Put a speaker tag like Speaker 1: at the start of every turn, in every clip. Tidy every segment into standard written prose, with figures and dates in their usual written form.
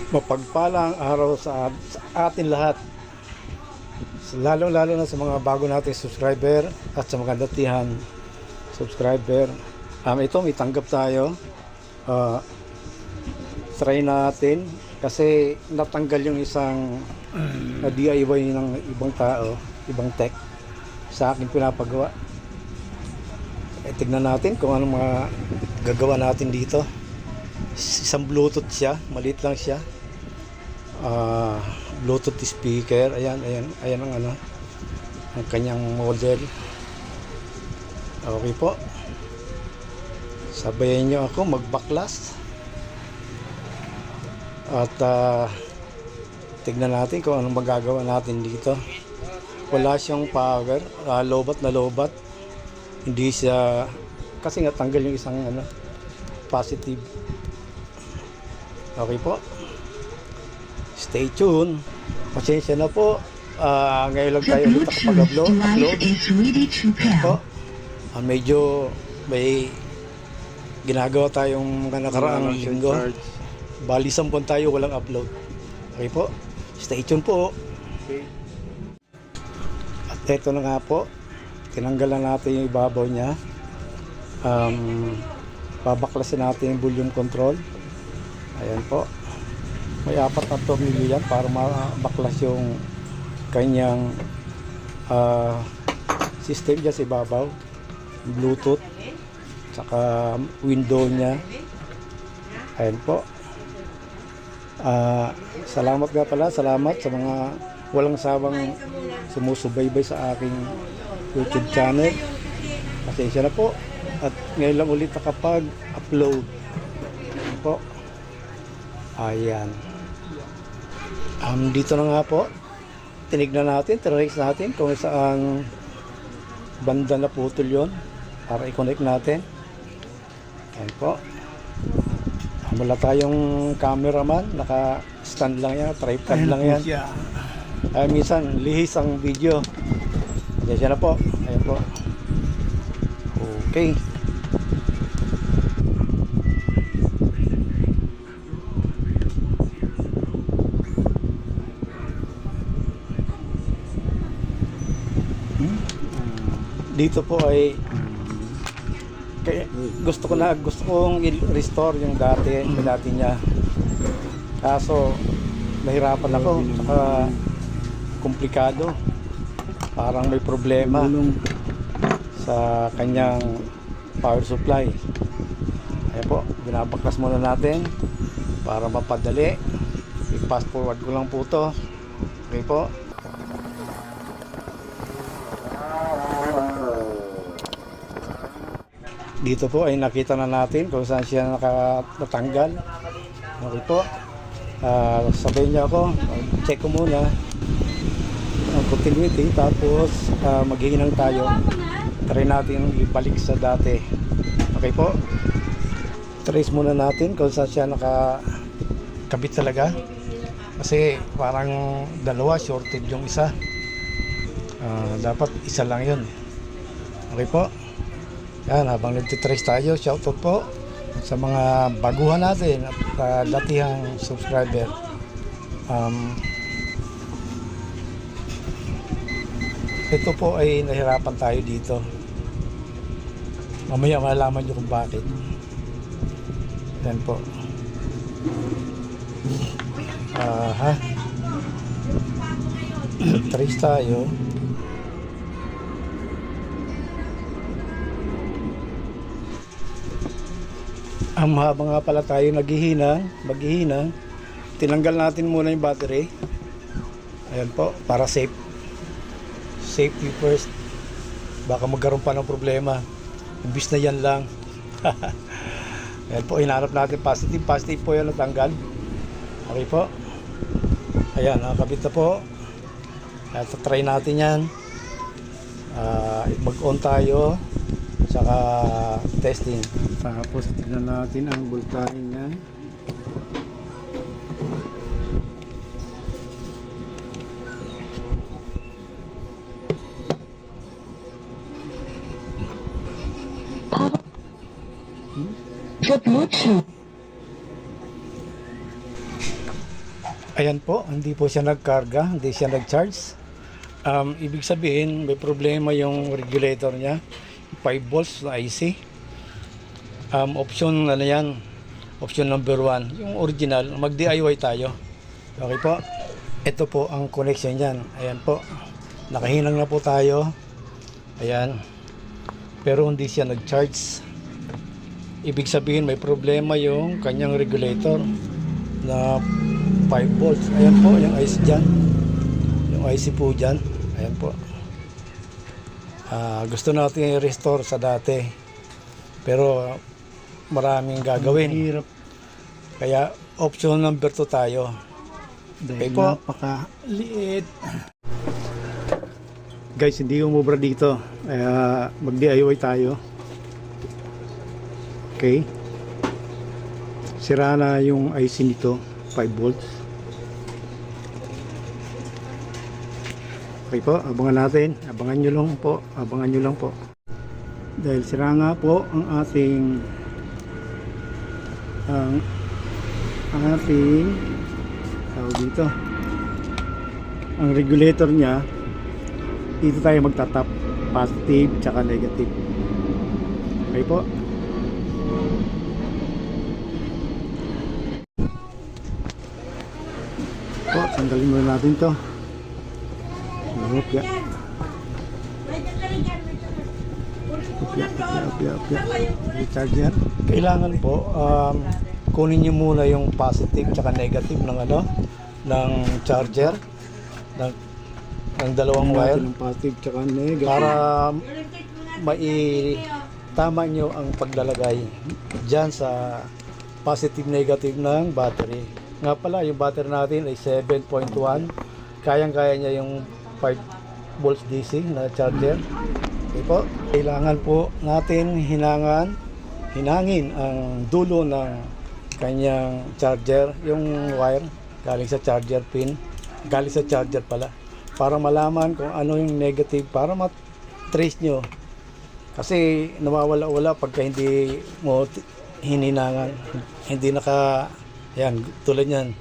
Speaker 1: Mapagpalang araw sa atin lahat, lalo na sa mga bago nating subscriber at sa mga datihan subscriber. Ito may tanggap tayo. Try natin kasi natanggal yung isang na DIY ng ibang tao, ibang tech sa akin pinapagawa. Tignan natin kung anong mga gagawa natin dito. Isang Bluetooth siya, maliit lang siya. Bluetooth speaker. Ayan ang ang kanyang model. Okay po, sabayan nyo ako magbaklas at tignan natin kung anong magagawa natin dito. Wala siyang power, lobat na lobat, hindi siya kasi nga tanggal yung isang positive. Okay po, stay tuned. Pasensya na po. Ngayon lang tayo ulit nakapag-upload. Po, medyo may ginagawa tayong mga nakaraang linggo. Bali 10 tayo walang upload. Okay po, stay tuned po. At ito na nga po, tinanggalan natin yung ibabaw niya. Babaklasin natin yung volume control. Ayan po, may 4 na tornilyo yan para mabaklas yung kanyang system dyan sa ibabaw, Bluetooth, saka window niya. Ayan po. Salamat nga pala, salamat sa mga walang sawang sumusubaybay sa aking YouTube channel. Pasensya na po at ngayon lang ulit nakapag-upload. Ayan po. Ayan. Dito na nga po, tinignan natin, trace natin kung saan banda na putol yun para i-connect natin. Ayan po. Wala tayong cameraman, naka-stand lang yan, tripod lang yan. Ay, minsan lihis ang video. Diyan na po. Ayan po. Okay. Dito po ay gusto kong i-restore yung dati niya, kaso nahirapan ako, saka komplikado, parang may problema sa kanyang power supply. Ayan po, binabaklas muna natin para mapadali. I-fast forward ko lang po to. Okay po. Dito po ay nakita na natin kung saan siya natanggal. Okay po. Sabihin niyo ako, check ko muna ang continuity, tapos maghihinang tayo. Try natin ibalik sa dati. Okay po. Trace muna natin kung saan siya nakakabit talaga. Kasi parang dalawa, shorted yung isa. Dapat isa lang yun. Okay po. Yan, habang nagtitrace tayo, shoutout po sa mga baguhan natin at datihang subscriber. Ito po ay nahirapan tayo dito. Mamaya malalaman nyo kung bakit. Yan po. Trace tayo. Habang nga pala tayo maghihinang, tinanggal natin muna yung battery. Ayan po, para safety first. Baka magkaroon pa ng problema, imbis na yan lang. Ayan po, hinanap natin positive po yan natanggal. Okay po. Ayan, nakakabit na po. Ayan, try natin yan. Mag-on tayo, saka testing. Tapos tignan natin ang voltahe niyan. Ayan po, hindi po siya nagkarga, hindi siya nag-charge. Ibig sabihin, may problema yung regulator niya. 5 volts na IC. Option ano yan, option number 1. Yung original, mag-DIY tayo. Okay po. Ito po ang connection niyan. Ayan po. Nakahinang na po tayo. Ayan. Pero hindi siya nag-charge. Ibig sabihin, may problema yung kanyang regulator na 5 volts. Ayan po, yung IC dyan. Yung IC po dyan. Ayan po. Gusto natin i-restore sa dati. Pero maraming gagawin.
Speaker 2: Hirap.
Speaker 1: Kaya option number 2 tayo.
Speaker 2: Dahil
Speaker 1: Okay po.
Speaker 2: napakaliit. Guys, hindi umubra dito. Kaya mag-DIY tayo. Okay. Sira na yung IC nito. 5 volts. Okay po, abangan natin. Abangan nyo lang po. Abangan nyo lang po. Dahil sira nga po ang ating tawag dito, ang regulator niya. Dito tayo magtatap, positive tsaka negative. Okay po. Po, sandalin muna natin to. Upya. Upya. Charger.
Speaker 1: Kailangan po kunin niyo muna yung positive tsaka negative ng ano, ng charger ng dalawang wire
Speaker 2: Ng positive tsaka negative.
Speaker 1: para tama nyo ang paglalagay dyan sa positive negative ng battery. Nga pala, yung battery natin ay 7.1. Kayang-kaya niya yung 5 volts DC na charger. Okay po. Kailangan po natin hinangin ang dulo ng kanyang charger, yung wire galing sa charger pin, galing sa charger pala, para malaman kung ano yung negative, para ma-trace nyo. Kasi nawawala-wala pagka hindi mo hininangan, hindi yan, tulad yan,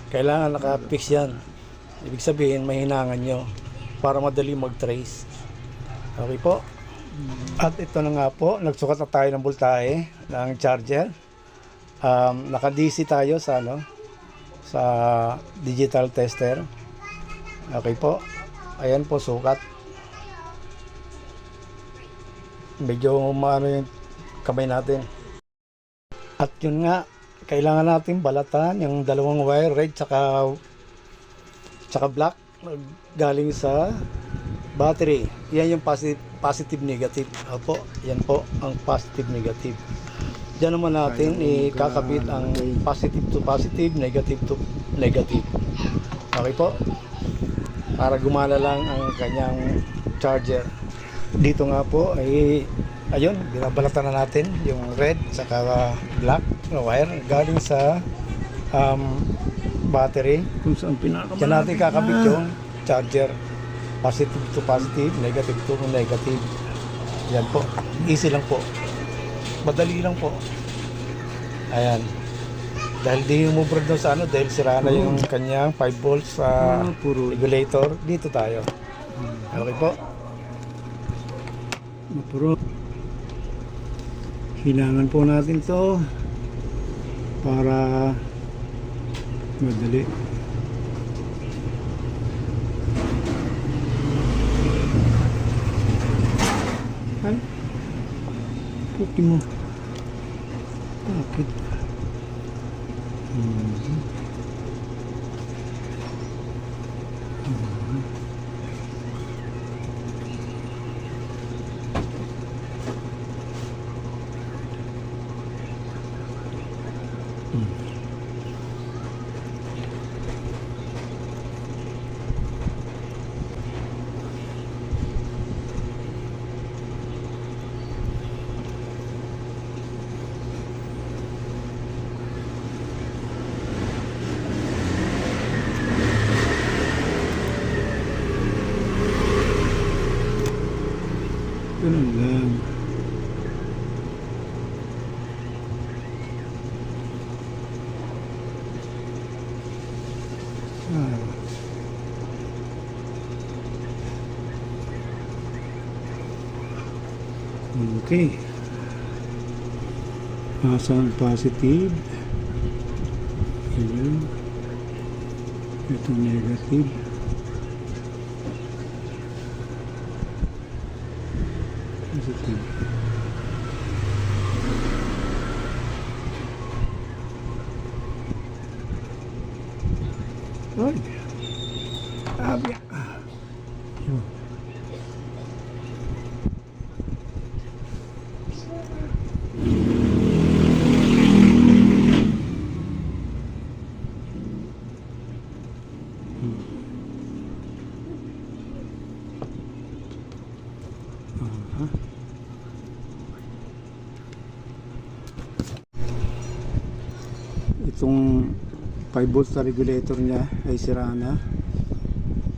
Speaker 1: kailangan naka-fix yan. Ibig sabihin may hinangan nyo para madali mag-trace. Okay po. At ito na nga po, nagsukat na tayo ng voltahe ng charger. Naka-DC tayo sa sa digital tester. Okay po. Ayan po, sukat. Medyo maano yung kamay natin. At yun nga, kailangan natin balatan yung dalawang wire, red tsaka black, galing sa battery. Yan yung positive negative. Opo, yan po ang positive negative. Diyan naman natin ikakabit ang positive to positive, negative to negative. Okay po? Para gumana lang ang kanyang charger. Dito nga po ay ayun, binabalatan na natin yung red saka black na wire galing sa battery.
Speaker 2: Kung saan pinakamalapit.
Speaker 1: Diyan natin kakabit yung charger. Positive to positive, negative to negative. Yan po. Easy lang po. Madali lang po. Ayan. Dahil di umubra doon sa dahil sira na yung kanyang 5 volts sa regulator. Dito tayo. Okay po.
Speaker 2: Mapuro. Hinangan po natin to para madali. Ay, puti mo. Bakit? Ganun lang. Okay. Asan positive? Ayan. Ito negative. Positive. Ay. Abya. Yun. Aha. Itong 5 volts na regulator niya ay sira na.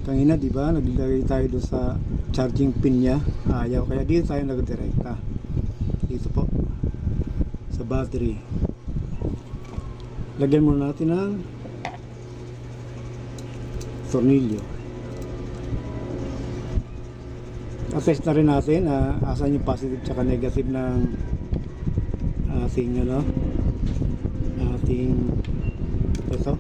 Speaker 2: Kanina di ba naglagay tayo doon sa charging pin niya, ayaw, kaya dito tayo nagdirekta dito po sa battery. Lagyan muna natin ng tornilyo. Assess na rin natin asan yung positive tsaka negative ng ating ating ito.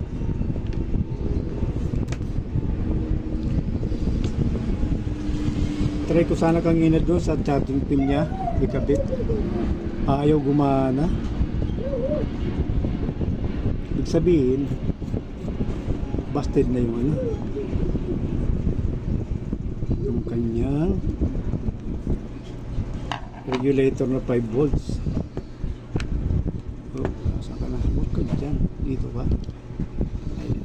Speaker 2: Try ko sana kanina doon sa charging pin niya, ikabit. Ayaw gumana. Ibig sabihin, busted na yung yung kanyang regulator na 5 volts. Oh, saan ka na? Huwag ka dyan. Dito ba? Ayan.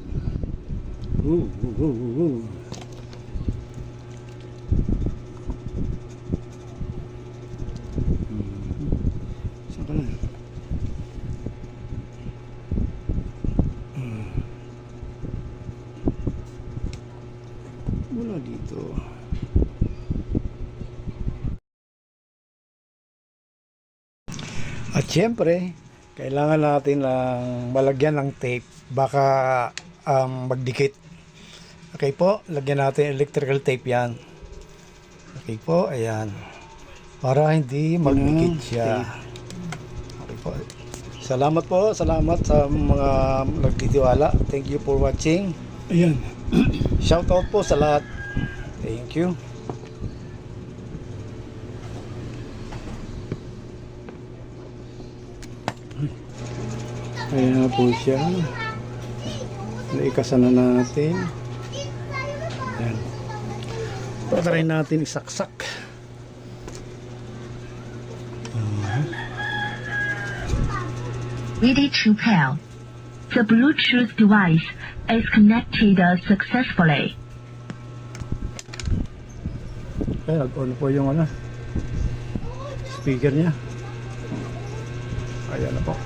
Speaker 2: Saan ka na? Wala dito. At syempre, kailangan natin lang malagyan ng tape, baka magdikit. Okay po, lagyan natin electrical tape yan. Okay po, ayan. Para hindi magdikit siya. Okay po. Salamat po, salamat sa mga nagtitiwala. Thank you for watching.
Speaker 1: Ayan.
Speaker 2: Shout out po sa lahat. Thank you. Ayan na po siya. Naikasan na natin. Ayan. Try natin isaksak.
Speaker 3: Ready to pair. The Bluetooth device is connected successfully.
Speaker 2: Ayan, nag-on po yung speaker niya. Ayan na po.